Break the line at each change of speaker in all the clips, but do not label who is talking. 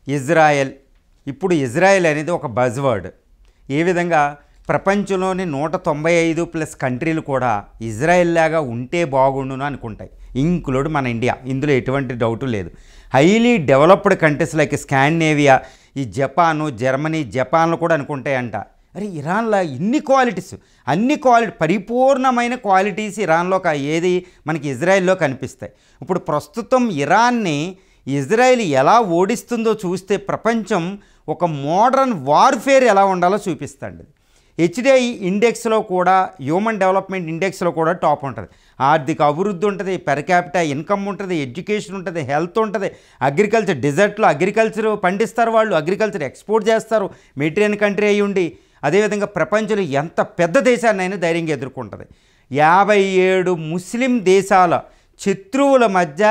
Israel. ఇప్పుడు Israel అనేది ఒక బజ్వర్డ్. ఏ విధంగా ప్రపంచంలోని 195 ప్లస్ కంట్రీలు కూడా ఇజ్రాయెల్ లాగా ఉంటే బాగుండును అనుకుంటాయి, ఇంక్లూడ్ మన ఇండియా. ఇందులో ఎటువంటి డౌటు లేదు. Highly developed countries like Scandinavia, ఈ జపాను, జర్మనీ, జపాన్లు కూడా అనుకుంటాయంట. అరే ఇరాన్లో ఇన్ని క్వాలిటీస్, అన్ని పరిపూర్ణమైన క్వాలిటీస్ ఇరాన్లో ఏది మనకి ఇజ్రాయెల్లో కనిపిస్తాయి. ఇప్పుడు ప్రస్తుతం ఇరాన్ని ఇజ్రాయెల్ ఎలా ఓడిస్తుందో చూస్తే ప్రపంచం ఒక మోడర్న్ వార్ఫేర్ ఎలా ఉండాలో చూపిస్తుంది. హెచ్డిఐ ఇండెక్స్లో కూడా, హ్యూమన్ డెవలప్మెంట్ ఇండెక్స్లో కూడా టాప్ ఉంటుంది. ఆర్థిక అభివృద్ధి ఉంటుంది, పెర్ క్యాపిటల్ ఇన్కమ్ ఉంటుంది, ఎడ్యుకేషన్ ఉంటుంది, హెల్త్ ఉంటుంది, అగ్రికల్చర్, డెజర్ట్లో అగ్రికల్చర్ పండిస్తారు, వాళ్ళు అగ్రికల్చర్ ఎక్స్పోర్ట్ చేస్తారు, మెటీరియల్ కంట్రీ అయ్యి ఉండి. అదేవిధంగా ప్రపంచంలో ఎంత పెద్ద దేశాన్ని అయినా ధైర్యంగా ఎదుర్కొంటుంది. 57 ముస్లిం దేశాల శత్రువుల మధ్య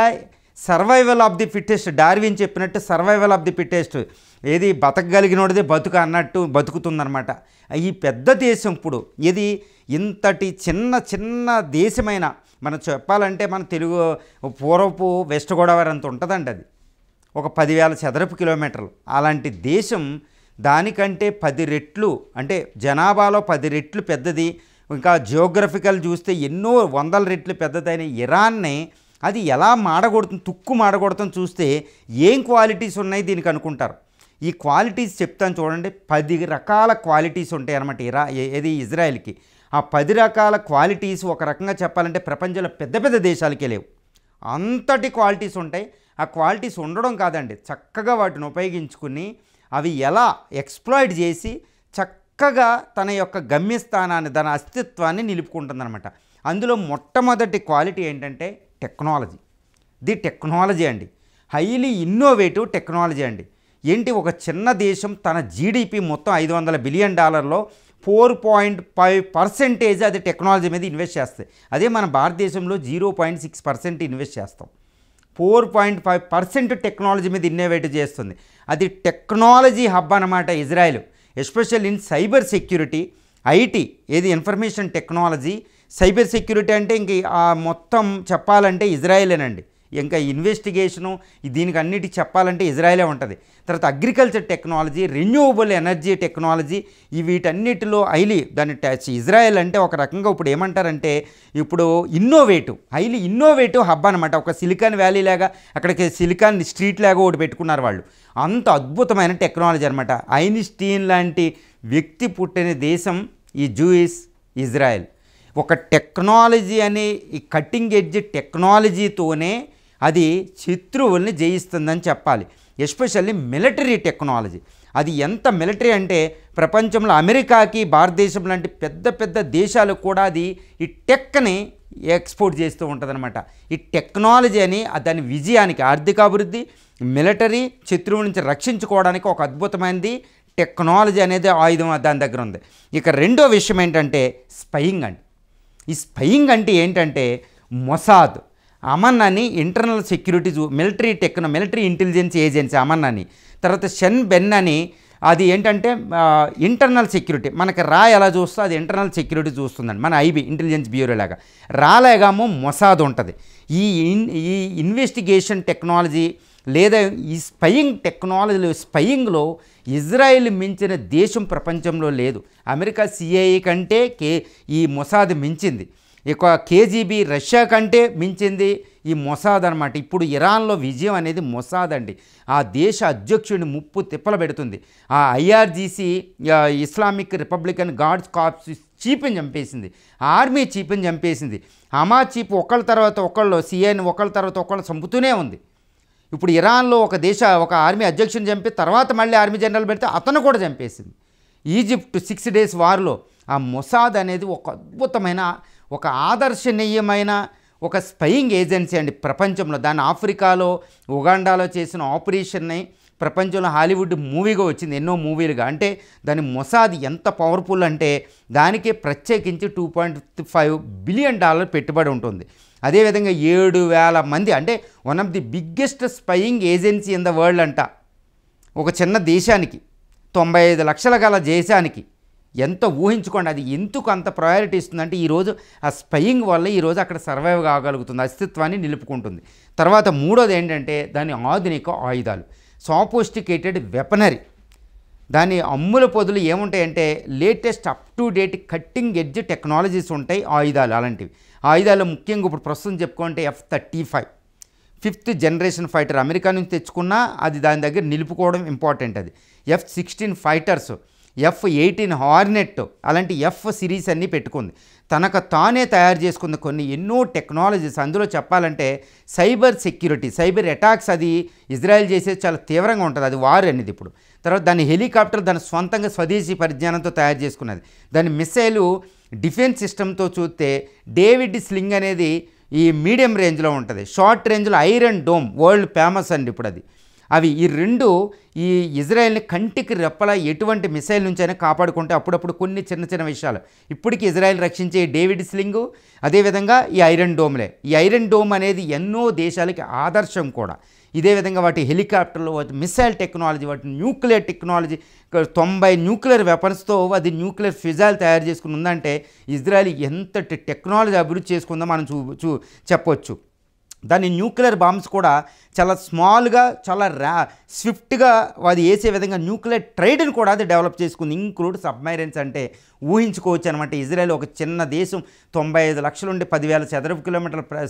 survival of the fittest, Darwin చెప్పినట్టు సర్వైవల్ ఆఫ్ ది ఫిట్టెస్ట్, ఏది బతకగలిగినోడిదే బతుక అన్నట్టు బతుకుతుందన్నమాట. ఈ పెద్ద దేశం ఇప్పుడు ఇది ఇంతటి చిన్న దేశమైన, మనం చెప్పాలంటే మన తెలుగు పూర్వపు వెస్ట్ గోదావరి అంత ఉంటుందండి. అది ఒక 10,000 చదరపు కిలోమీటర్లు. అలాంటి దేశం దానికంటే 10 రెట్లు, అంటే జనాభాలో 10 రెట్లు పెద్దది. ఇంకా జియోగ్రఫికల్ చూస్తే ఎన్నో 100 రెట్లు పెద్దదైన ఇరాన్ని అది ఎలా మాడగొడుతుంది, తుక్కు మాడగొడుతుంది చూస్తే ఏం క్వాలిటీస్ ఉన్నాయి దీనికి అనుకుంటారు. ఈ క్వాలిటీస్ చెప్తాను చూడండి. 10 రకాల క్వాలిటీస్ ఉంటాయి అన్నమాట ఏది ఇజ్రాయెల్కి. ఆ 10 రకాల క్వాలిటీస్ ఒక రకంగా చెప్పాలంటే ప్రపంచంలో పెద్ద దేశాలకే లేవు, అంతటి క్వాలిటీస్ ఉంటాయి. ఆ క్వాలిటీస్ ఉండడం కాదండి, చక్కగా వాటిని ఉపయోగించుకుని అవి ఎలా ఎక్స్ప్లాయిట్ చేసి చక్కగా తన యొక్క గమ్యస్థానాన్ని, తన అస్తిత్వాన్ని నిలుపుకుంటుందన్నమాట. అందులో మొట్టమొదటి క్వాలిటీ ఏంటంటే టెక్నాలజీ. టెక్నాలజీ అండి, హైలీ ఇన్నోవేటివ్ టెక్నాలజీ అండి. ఏంటి, ఒక చిన్న దేశం తన జీడిపి మొత్తం $500 బిలియన్ 4.5% అది టెక్నాలజీ మీద ఇన్వెస్ట్ చేస్తాయి. అదే మన భారతదేశంలో 0.6% ఇన్వెస్ట్ చేస్తాం. 4.5% టెక్నాలజీ మీద ఇన్నోవేటివ్ చేస్తుంది. అది టెక్నాలజీ హబ్ అన్నమాట Israel. Especial in cyber security, IT, ఏది ఇన్ఫర్మేషన్ టెక్నాలజీ, సైబర్ సెక్యూరిటీ అంటే ఇంక మొత్తం చెప్పాలంటే ఇజ్రాయెలేనండి. ఇంకా ఇన్వెస్టిగేషను దీనికి అన్నిటికి చెప్పాలంటే ఇజ్రాయెలే ఉంటుంది. తర్వాత agriculture technology, renewable energy technology, వీటన్నిటిలో హైలీ దాని ఇజ్రాయెల్ అంటే ఒక రకంగా ఇప్పుడు ఏమంటారంటే ఇప్పుడు హైలీ ఇన్నోవేటివ్ హబ్ అనమాట. ఒక సిలికాన్ వ్యాలీ లాగా, అక్కడికి సిలికాన్ స్ట్రీట్ లాగా ఒకటి పెట్టుకున్నారు వాళ్ళు. అంత అద్భుతమైన టెక్నాలజీ అనమాట. ఐన్స్టీన్ లాంటి వ్యక్తి పుట్టిన దేశం ఈ ఇజ్రాయెల్. ఒక టెక్నాలజీ అనే ఈ కట్టింగ్ ఎడ్జ్ టెక్నాలజీతోనే అది శత్రువుల్ని జయిస్తుందని చెప్పాలి. Especially military technology. అది ఎంత మిలిటరీ అంటే ప్రపంచంలో అమెరికాకి, భారతదేశం లాంటి పెద్ద దేశాలకు కూడా అది ఈ టెక్ని ఎక్స్పోర్ట్ చేస్తూ ఉంటుందన్నమాట. ఈ టెక్నాలజీ అని దాని విజయానికి, ఆర్థికాభివృద్ధి, మిలిటరీ, శత్రువు నుంచి రక్షించుకోవడానికి ఒక అద్భుతమైనది టెక్నాలజీ అనేది ఆయుధం దాని దగ్గర ఉంది. ఇక రెండో విషయం ఏంటంటే స్పయింగ్ అండి. ఈ స్పయింగ్ అంటే ఏంటంటే మొసాద్, అమన్ అని internal security military intelligence agency Aman అని. తర్వాత షెన్ బెన్ అని, అది ఏంటంటే ఇంటర్నల్ సెక్యూరిటీ. మనకి ఎలా చూస్తే అది ఇంటర్నల్ సెక్యూరిటీ చూస్తుందండి, మన ఐబీ ఇంటెలిజెన్స్ బ్యూరో లాగా. లాగామో మొసాద్ ఉంటుంది. ఈ ఇన్వెస్టిగేషన్ టెక్నాలజీ లేదా ఈ స్పయింగ్ టెక్నాలజీలో, స్పయింగ్లో ఇజ్రాయెల్ మించిన దేశం ప్రపంచంలో లేదు. అమెరికా సిఐఏ కంటే ఈ మొసాద్ మించింది. ఇక కేజీబీ రష్యా కంటే మించింది ఈ మొసాద్ అనమాట. ఇప్పుడు ఇరాన్లో విజయం అనేది మొసాద్ అండి. ఆ దేశ అధ్యక్షుడిని ముప్పు తిప్పలు పెడుతుంది. ఆ IRGC, Islamic Republican Guards Corps చీఫ్ని చంపేసింది, ఆర్మీ చీఫ్ని చంపేసింది. హమా చీఫ్ ఒకళ్ళ తర్వాత ఒకళ్ళు, సిఐని ఒకళ్ళ తర్వాత ఒకళ్ళు చంపుతూనే ఉంది. ఇప్పుడు ఇరాన్లో ఒక ఆర్మీ అధ్యక్షుని చంపి తర్వాత మళ్ళీ ఆర్మీ జనరల్ పెడితే అతను కూడా చంపేసింది. ఈజిప్ట్ 6 days వార్లో ఆ మొసాద్ అనేది ఒక అద్భుతమైన, ఒక ఆదర్శనీయమైన ఒక స్పయింగ్ ఏజెన్సీ అండి ప్రపంచంలో. దాన్ని ఆఫ్రికాలో, ఉగాండాలో చేసిన ఆపరేషన్ని ప్రపంచంలో హాలీవుడ్ మూవీగా వచ్చింది, ఎన్నో మూవీలుగా. అంటే దాని మొసాద్ ఎంత పవర్ఫుల్ అంటే దానికే ప్రత్యేకించి $2.5 బిలియన్ పెట్టుబడి ఉంటుంది. అదేవిధంగా 7,000 మంది, అంటే one of the biggest spying agency in the world అంట. ఒక చిన్న దేశానికి, 95 లక్షల గల దేశానికి ఎంత ఊహించుకోండి. అది ఎందుకు అంత ప్రయారిటీ ఇస్తుందంటే ఈరోజు ఆ స్పయింగ్ వల్ల ఈరోజు అక్కడ సర్వైవ్ కాగలుగుతుంది, అస్తిత్వాన్ని నిలుపుకుంటుంది. తర్వాత మూడోది ఏంటంటే దాని ఆధునిక ఆయుధాలు. Sophisticated weaponry. దాని అమ్ముల పొదులు ఏముంటాయంటే latest up to date cutting edge technologies ఉంటాయి ఆయుధాలు. అలాంటివి ఆయుధాలు ముఖ్యంగా ఇప్పుడు ప్రస్తుతం చెప్పుకుంటే F-35 5th generation fighter America నుంచి తెచ్చుకున్నా అది దాని దగ్గర నిలుపుకోవడం ఇంపార్టెంట్. అది F-16 ఫైటర్స్, F-18 హార్నెట్, అలాంటి F సిరీస్ అన్నీ పెట్టుకుంది. తనకు తానే తయారు చేసుకున్న కొన్ని ఎన్నో టెక్నాలజీస్. అందులో చెప్పాలంటే సైబర్ సెక్యూరిటీ, సైబర్ అటాక్స్ అది ఇజ్రాయెల్ చేసేది చాలా తీవ్రంగా ఉంటుంది. అది వార్ అనేది ఇప్పుడు. తర్వాత దాని హెలికాప్టర్ దాని స్వంతంగా స్వదేశీ పరిజ్ఞానంతో తయారు చేసుకున్నది. దాని మిసైలు డిఫెన్స్ సిస్టమ్తో చూస్తే డేవిడ్ స్లింగ్ అనేది ఈ మీడియం రేంజ్లో ఉంటుంది. షార్ట్ రేంజ్లో ఐరన్ డోమ్ వరల్డ్ ఫేమస్ అండి ఇప్పుడు అది. అవి ఈ రెండు ఈ ఇజ్రాయెల్ని కంటికి రెప్పలా ఎటువంటి మిసైల్ నుంచైనా కాపాడుకుంటే అప్పుడప్పుడు కొన్ని చిన్న చిన్న విషయాలు ఇప్పటికీ ఇజ్రాయెల్ రక్షించే డేవిడ్ స్లింగు, అదేవిధంగా ఈ ఐరన్ డోమ్లే. ఈ ఐరన్ డోమ్ అనేది ఎన్నో దేశాలకి ఆదర్శం కూడా. ఇదే విధంగా వాటి హెలికాప్టర్లు, వాటి మిసైల్ టెక్నాలజీ, వాటి న్యూక్లియర్ టెక్నాలజీ, 90 న్యూక్లియర్ వెపన్స్తో అది న్యూక్లియర్ ఫిజాయిల్ తయారు చేసుకుని ఉందంటే ఇజ్రాయెల్ ఎంతటి టెక్నాలజీ అభివృద్ధి చేసుకుందో మనం చెప్పొచ్చు. దాని న్యూక్లియర్ బాంబ్స్ కూడా చాలా స్మాల్గా, చాలా స్విఫ్ట్గా అది వేసే విధంగా న్యూక్లియర్ ట్రైడ్ని కూడా అది డెవలప్ చేసుకుంది, ఇంక్లూడ్ సబ్మైరెన్స్. అంటే ఊహించుకోవచ్చు అనమాట. ఇజ్రాయెల్ ఒక చిన్న దేశం, 95 లక్షలు ఉండి 10,000 చదరపు కిలోమీటర్ల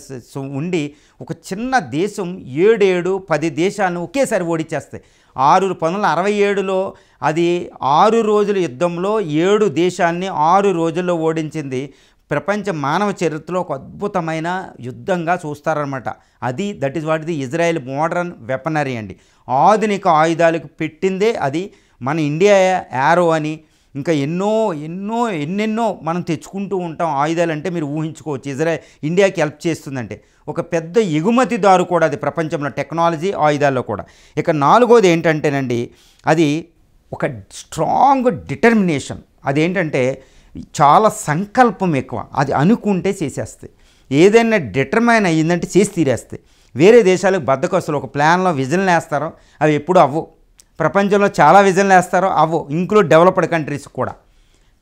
ఉండి ఒక చిన్న దేశం 7-10 దేశాలను ఒకేసారి ఓడించేస్తాయి. 1967లో అది 6 రోజుల యుద్ధంలో 7 దేశాలని 6 రోజుల్లో ఓడించింది. ప్రపంచ మానవ చరిత్రలో ఒక అద్భుతమైన యుద్ధంగా చూస్తారనమాట. That is what the Israel modern weaponry అండి. ఆధునిక ఆయుధాలకు పెట్టిందే అది. మన ఇండియా యారో అని ఇంకా ఎన్నెన్నో మనం తెచ్చుకుంటూ ఉంటాం ఆయుధాలు. అంటే మీరు ఊహించుకోవచ్చు ఇజ్రాయెల్ ఇండియాకి హెల్ప్ చేస్తుందంటే ఒక పెద్ద ఎగుమతిదారు కూడా అది ప్రపంచంలో టెక్నాలజీ ఆయుధాల్లో కూడా. ఇక 4వది ఏంటంటేనండి అది ఒక స్ట్రాంగ్ డిటర్మినేషన్. అదేంటంటే చాలా సంకల్పం ఎక్కువ. అది అనుకుంటే చేసేస్తాయి. ఏదైనా డిటర్మైన్ అయ్యిందంటే చేసి తీరేస్తాయి. వేరే దేశాలకు బద్దకొస్తారు. ఒక ప్లాన్లో విజన్లు వేస్తారో అవి ఎప్పుడు అవ్వవు. ప్రపంచంలో చాలా విజన్లు వేస్తారో అవ్వవు, ఇంక్లూడ్ డెవలప్డ్ కంట్రీస్ కూడా.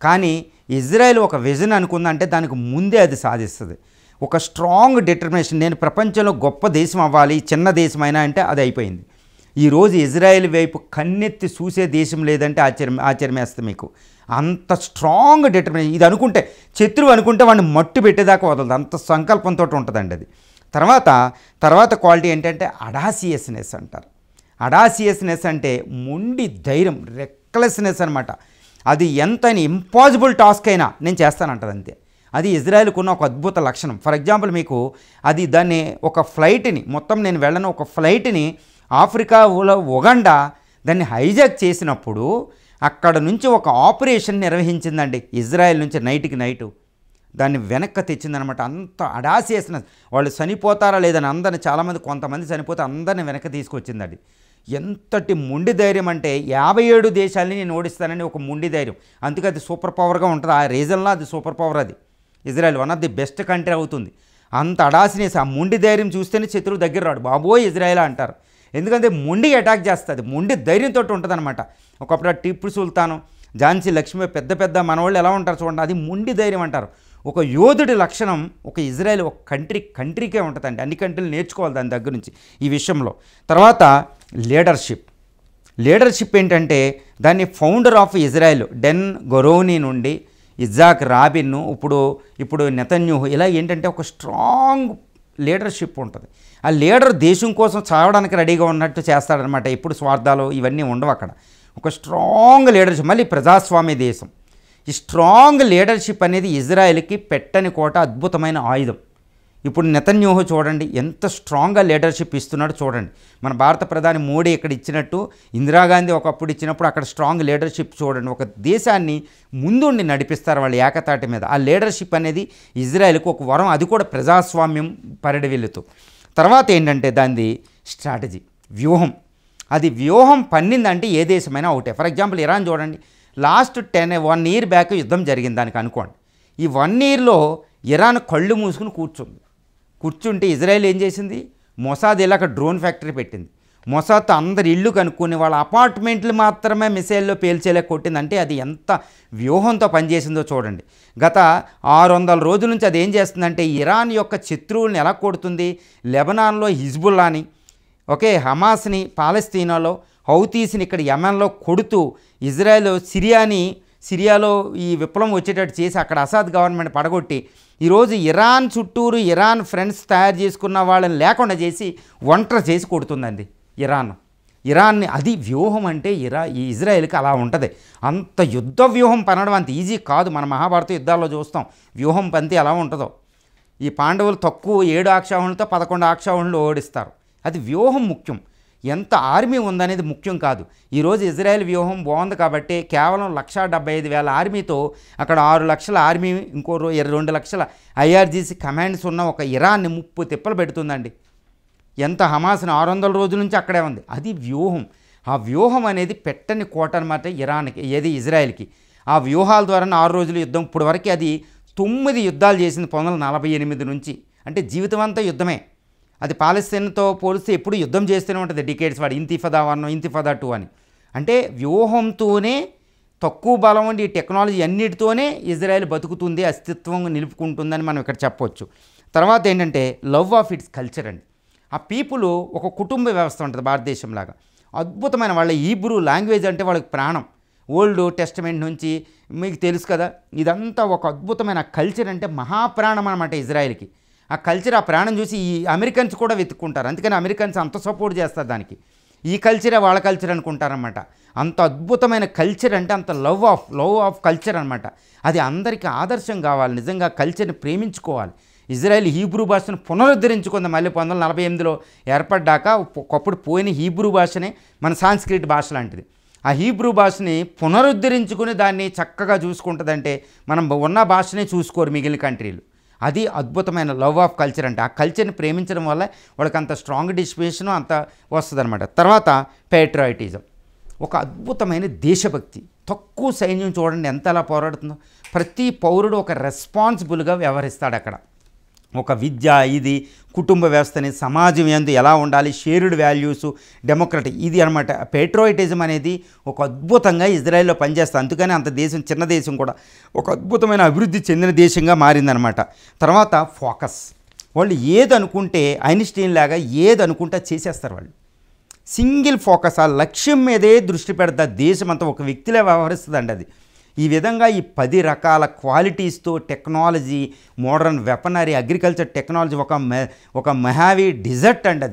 కానీ ఇజ్రాయెల్ ఒక విజన్ అనుకుందంటే దానికి ముందే అది సాధిస్తుంది. ఒక స్ట్రాంగ్ డిటర్మినేషన్. నేను ప్రపంచంలో గొప్ప దేశం అవ్వాలి, చిన్న దేశమైనా అంటే అది అయిపోయింది. ఈరోజు ఇజ్రాయెల్ వైపు కన్నెత్తి చూసే దేశం లేదంటే ఆశ్చర్యమేస్తుంది మీకు. అంత స్ట్రాంగ్ డిటర్మినేషన్. ఇది అనుకుంటే శత్రువు అనుకుంటే వాడిని మట్టు పెట్టేదాకా వదలదు. అంత సంకల్పంతో ఉంటుందండి అది. తర్వాత క్వాలిటీ ఏంటంటే అడాసియస్నెస్ అంటారు. అడాసియస్నెస్ అంటే మొండి ధైర్యం, రెక్లెస్నెస్ అనమాట. అది ఎంత ఇంపాసిబుల్ టాస్క్ అయినా నేను చేస్తానంటది అంతే. అది ఇజ్రాయెల్కు ఉన్న ఒక అద్భుత లక్షణం. ఫర్ ఎగ్జాంపుల్ మీకు అది దాన్ని ఒక ఫ్లైట్ని మొత్తం నేను వెళ్ళను ఒక ఫ్లైట్ని ఆఫ్రికాలో ఉగాండా దాన్ని హైజాక్ చేసినప్పుడు అక్కడ నుంచి ఒక ఆపరేషన్ నిర్వహించిందండి ఇజ్రాయెల్ నుంచి నైట్కి నైటు. దాన్ని వెనక్కి తెచ్చిందనమాట. అంత అడాసియస్నెస్. వాళ్ళు చనిపోతారా లేదని అందరిని కొంతమంది చనిపోతే అందరిని వెనక్కి తీసుకొచ్చిందండి. ఎంతటి మొండి ధైర్యం అంటే 57 దేశాలని నేను ఓడిస్తానని ఒక మొండి ధైర్యం. అందుకే అది సూపర్ పవర్గా ఉంటుంది. ఆ రీజన్లో అది సూపర్ పవర్. అది Israel one of the best country అవుతుంది. అంత అడాసినెస్, ఆ మొండి ధైర్యం చూస్తేనే శత్రువు దగ్గర రాడు. బాబోయ్ ఇజ్రాయెల్ అంటారు. ఎందుకంటే మొండి అటాక్ చేస్తుంది, మొండి ధైర్యంతో ఉంటుంది అనమాట. ఒకప్పుడు టిప్పు సుల్తాను, ఝాన్సీ లక్ష్మి పెద్ద మనవాళ్ళు ఎలా ఉంటారు చూడండి, అది మొండి ధైర్యం అంటారు. ఒక యోధుడి లక్షణం ఒక ఇజ్రాయెల్ ఒక కంట్రీకే ఉంటుందండి. అన్ని కంట్రీలు నేర్చుకోవాలి దాని దగ్గర నుంచి ఈ విషయంలో. తర్వాత లీడర్షిప్ ఏంటంటే దాన్ని ఫౌండర్ ఆఫ్ ఇజ్రాయెల్ డెన్ గొరోనీ నుండి ఇజ్జాక్ రాబిన్, ఇప్పుడు నెతన్యాహు, ఇలా ఏంటంటే ఒక స్ట్రాంగ్ లీడర్షిప్ ఉంటుంది. ఆ లీడర్ దేశం కోసం చావడానికి రెడీగా ఉన్నట్టు చేస్తాడనమాట. ఎప్పుడు స్వార్థాలు ఇవన్నీ ఉండవు అక్కడ. ఒక స్ట్రాంగ్ లీడర్షిప్. మళ్ళీ ప్రజాస్వామ్య దేశం. ఈ స్ట్రాంగ్ లీడర్షిప్ అనేది ఇజ్రాయెల్కి పెట్టని కోట, అద్భుతమైన ఆయుధం. ఇప్పుడు నెతన్యాహు చూడండి ఎంత స్ట్రాంగ్గా లీడర్షిప్ ఇస్తున్నాడు చూడండి. మన భారత ప్రధాని మోడీ ఇక్కడ ఇచ్చినట్టు ఇందిరాగాంధీ ఒకప్పుడు ఇచ్చినప్పుడు అక్కడ స్ట్రాంగ్ లీడర్షిప్ చూడండి. ఒక దేశాన్ని ముందుండి నడిపిస్తారు వాళ్ళు ఏకతాటి మీద. ఆ లీడర్షిప్ అనేది ఇజ్రాయెల్కు ఒక వరం. అది కూడా ప్రజాస్వామ్యం పరిడివిల్లుతూ. తర్వాత ఏంటంటే దానిది స్ట్రాటజీ, వ్యూహం. అది వ్యూహం పన్నిందంటే ఏ దేశమైనా అవుతాయి. ఫర్ ఎగ్జాంపుల్ ఇరాన్ చూడండి. లాస్ట్ 1 year బ్యాక్ యుద్ధం జరిగింది దానికి అనుకోండి. ఈ 1 yearలో ఇరాన్ కళ్ళు మూసుకుని కూర్చుంటే ఇజ్రాయెల్ ఏం చేసింది, మొసాద్ ఇలా అక్కడ డ్రోన్ ఫ్యాక్టరీ పెట్టింది. మొసాద్ అందరి ఇళ్ళు కనుక్కొని వాళ్ళ అపార్ట్మెంట్లు మాత్రమే మిసైల్లో పేల్చేలా కొట్టిందంటే అది ఎంత వ్యూహంతో పనిచేసిందో చూడండి. గత 600 రోజుల నుంచి అది ఏం చేస్తుందంటే ఇరాన్ యొక్క శత్రువులను ఎలా కొడుతుంది. లెబనాన్లో హిజ్బుల్లాని, ఓకే, హమాస్ని పాలస్తీనాలో, హౌతీస్ని ఇక్కడ యెమెన్లో కొడుతూ ఇజ్రాయెల్ సిరియాలో ఈ విప్లవం వచ్చేటట్టు చేసి అక్కడ అసాద్ గవర్నమెంట్ పడగొట్టి ఈరోజు ఇరాన్ చుట్టూరు ఇరాన్ ఫ్రెండ్స్ తయారు చేసుకున్న వాళ్ళని లేకుండా చేసి ఒంటరి చేసి కొడుతుందండి ఇరాన్ని. అది వ్యూహం అంటే ఈ ఇజ్రాయెల్కి అలా ఉంటుంది. అంత యుద్ధ వ్యూహం పనడం అంత ఈజీ కాదు. మన మహాభారత యుద్ధాల్లో చూస్తాం వ్యూహం పంతి ఎలా ఉంటుందో. ఈ పాండవులు తక్కువ 7 అక్షౌహిణులతో 11 అక్షౌహిణులు ఓడిస్తారు. అది వ్యూహం ముఖ్యం, ఎంత ఆర్మీ ఉందనేది ముఖ్యం కాదు. ఈరోజు ఇజ్రాయెల్ వ్యూహం బాగుంది కాబట్టి కేవలం 1,75,000 ఆర్మీతో అక్కడ 6 లక్షల ఆర్మీ, ఇంకో 2 లక్షల IRGC కమాండ్స్ ఉన్న ఒక ఇరాన్ని 30 తిప్పలు పెడుతుందండి. ఎంత హమాస్ని 600 రోజుల నుంచి అక్కడే ఉంది. అది వ్యూహం. ఆ వ్యూహం అనేది పెట్టని కోట అనమాట ఇరాన్కి, ఏది ఇజ్రాయెల్కి. ఆ వ్యూహాల ద్వారా 6 రోజుల యుద్ధం ఇప్పుడు వరకు అది 9 యుద్ధాలు చేసింది 1948 నుంచి. అంటే జీవితం అంతా యుద్ధమే. అది పాలస్తీన్తో పోలిస్తే ఎప్పుడు యుద్ధం చేస్తూనే ఉంటుంది డికేడ్స్. వాడు ఇంతిఫాదా 1 ఇంతిఫాదా 2 అని. అంటే వ్యూహంతోనే, తక్కువ బలం ఉండి ఈ టెక్నాలజీ అన్నిటితోనే ఇజ్రాయెల్ బతుకుతుంది, అస్తిత్వం నిలుపుకుంటుందని మనం ఇక్కడ చెప్పవచ్చు. తర్వాత ఏంటంటే లవ్ ఆఫ్ ఇట్స్ కల్చర్ అండి. ఆ పీపుల్ ఒక కుటుంబ వ్యవస్థ ఉంటుంది భారతదేశంలాగా. అద్భుతమైన వాళ్ళ హీబ్రూ లాంగ్వేజ్ అంటే వాళ్ళకి ప్రాణం. ఓల్డ్ టెస్టమెంట్ నుంచి మీకు తెలుసు కదా, ఇదంతా ఒక అద్భుతమైన కల్చర్. అంటే మహాప్రాణం అనమాట ఇజ్రాయెల్కి. ఆ కల్చర్, ఆ ప్రాణం చూసి ఈ అమెరికన్స్ కూడా వెతుక్కుంటారు. అందుకని అమెరికన్స్ అంత సపోర్ట్ చేస్తారు దానికి. ఈ కల్చరే వాళ్ళ కల్చర్ అనుకుంటారనమాట. అంత అద్భుతమైన కల్చర్ అంటే అంత లవ్ ఆఫ్ కల్చర్ అనమాట. అది అందరికీ ఆదర్శం కావాలి. నిజంగా కల్చర్ని ప్రేమించుకోవాలి. ఇజ్రాయెల్ హీబ్రూ భాషను పునరుద్ధరించుకుంది. మళ్ళీ 1948లో ఏర్పడ్డాక ఒకప్పుడు పోయిన హీబ్రూ భాషనే మన సాంస్క్రిట్ భాష లాంటిది. ఆ హీబ్రూ భాషని పునరుద్ధరించుకుని దాన్ని చక్కగా చూసుకుంటుందంటే మనం ఉన్న భాషనే చూసుకోరు మిగిలిన కంట్రీలు. అది అద్భుతమైన లవ్ ఆఫ్ కల్చర్ అంటే. ఆ కల్చర్ని ప్రేమించడం వల్ల వాళ్ళకి అంత స్ట్రాంగ్ డిస్పిరేషను అంత వస్తుంది అనమాట. తర్వాత పేట్రియాటిజం, ఒక అద్భుతమైన దేశభక్తి. తక్కువ సైన్యం చూడండి ఎంత అలా పోరాడుతుందో. ప్రతి పౌరుడు ఒక రెస్పాన్సిబుల్గా వ్యవహరిస్తాడు అక్కడ. ఒక విద్య, ఇది కుటుంబ వ్యవస్థని, సమాజం ఎందు ఎలా ఉండాలి, షేర్డ్ వాల్యూస్, డెమోక్రటిక్, ఇది అనమాట. పేట్రియాటిజం అనేది ఒక అద్భుతంగా ఇజ్రాయెల్లో పనిచేస్తుంది. అందుకని అంత దేశం, చిన్న దేశం కూడా ఒక అద్భుతమైన అభివృద్ధి చెందిన దేశంగా మారిందనమాట. తర్వాత ఫోకస్, వాళ్ళు ఏదనుకుంటే ఐన్స్టీన్ లాగా ఏదనుకుంటే చేసేస్తారు వాళ్ళు. సింగిల్ ఫోకస్, ఆ లక్ష్యం మీదే దృష్టి పెడతారు. దేశం అంతా ఒక వ్యక్తిలో వ్యవహరిస్తుందండి అది. ఈ విధంగా ఈ 10 రకాల క్వాలిటీస్తో technology, modern weaponry, agriculture technology, ఒక మహావి డిజర్ట్ అండి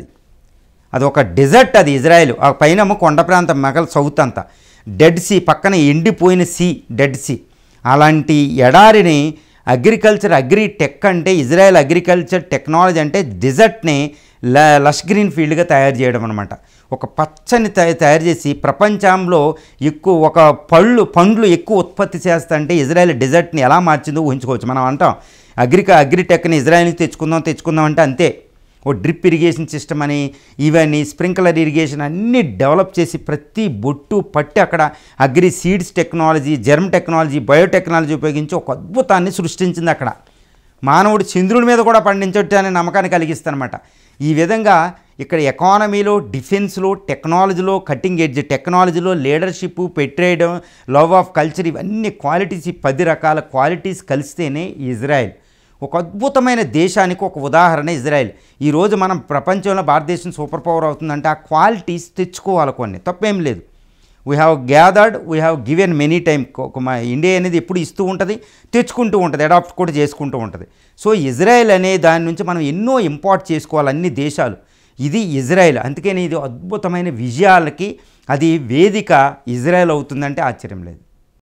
అది ఒక డిజర్ట్. అది ఇజ్రాయెల్ ఆ పైన కొండ ప్రాంతం, మగల్ సౌత్ అంతా డెడ్ సీ, పక్కన ఎండిపోయిన సీ, డెడ్ సీ. అలాంటి ఎడారిని అగ్రిటెక్ అంటే ఇజ్రాయెల్ అగ్రికల్చర్ టెక్నాలజీ అంటే డిజర్ట్ని లష్ గ్రీన్ ఫీల్డ్గా తయారు చేయడం అనమాట. ఒక పచ్చని తయారు చేసి ప్రపంచంలో ఎక్కువ ఒక పండ్లు ఎక్కువ ఉత్పత్తి చేస్తా అంటే ఇజ్రాయెల్ డిజర్ట్ని ఎలా మార్చిందో ఊహించుకోవచ్చు. మనం అంటాం అగ్రిటెక్ని ఇజ్రాయెల్ నుంచి తెచ్చుకుందాం అంటే అంతే. ఓ డ్రిప్ ఇరిగేషన్ సిస్టమ్ అని, ఇవన్నీ స్ప్రింక్లర్ ఇరిగేషన్ అన్నీ డెవలప్ చేసి ప్రతి బొట్టు పట్టి అక్కడ agri seeds technology, germ technology, biotechnology ఉపయోగించి ఒక అద్భుతాన్ని సృష్టించింది అక్కడ. మానవుడు చంద్రుడి మీద కూడా పండించవచ్చు అనే నమ్మకాన్ని కలిగిస్తానమాట. ఈ విధంగా ఇక్కడ ఎకానమీలో, డిఫెన్స్లో, టెక్నాలజీలో, కటింగ్ ఎడ్జ్ టెక్నాలజీలో, లీడర్షిప్, పెట్రేయడం, లవ్ ఆఫ్ కల్చర్, ఇవన్నీ క్వాలిటీస్, ఈ 10 రకాల క్వాలిటీస్ కలిస్తేనే ఇజ్రాయెల్ ఒక అద్భుతమైన దేశానికి ఒక ఉదాహరణ ఇజ్రాయెల్. ఈరోజు మనం ప్రపంచంలో భారతదేశం సూపర్ పవర్ అవుతుందంటే ఆ క్వాలిటీస్ తెచ్చుకోవాలి. కొన్ని తప్పేం లేదు. We have given many time. India అనేది ఎప్పుడు ఇస్తూ ఉంటుంది, తెచ్చుకుంటూ ఉంటుంది, అడాప్ట్ కూడా చేసుకుంటూ ఉంటుంది. సో ఇజ్రాయెల్ అనే దాని నుంచి మనం ఎన్నో ఇంపోర్ట్ చేసుకోవాలి అన్ని దేశాలు. ఇది ఇజ్రాయెల్. అందుకని ఇది అద్భుతమైన విజయాలకి అది వేదిక ఇజ్రాయెల్ అవుతుందంటే ఆశ్చర్యం లేదు.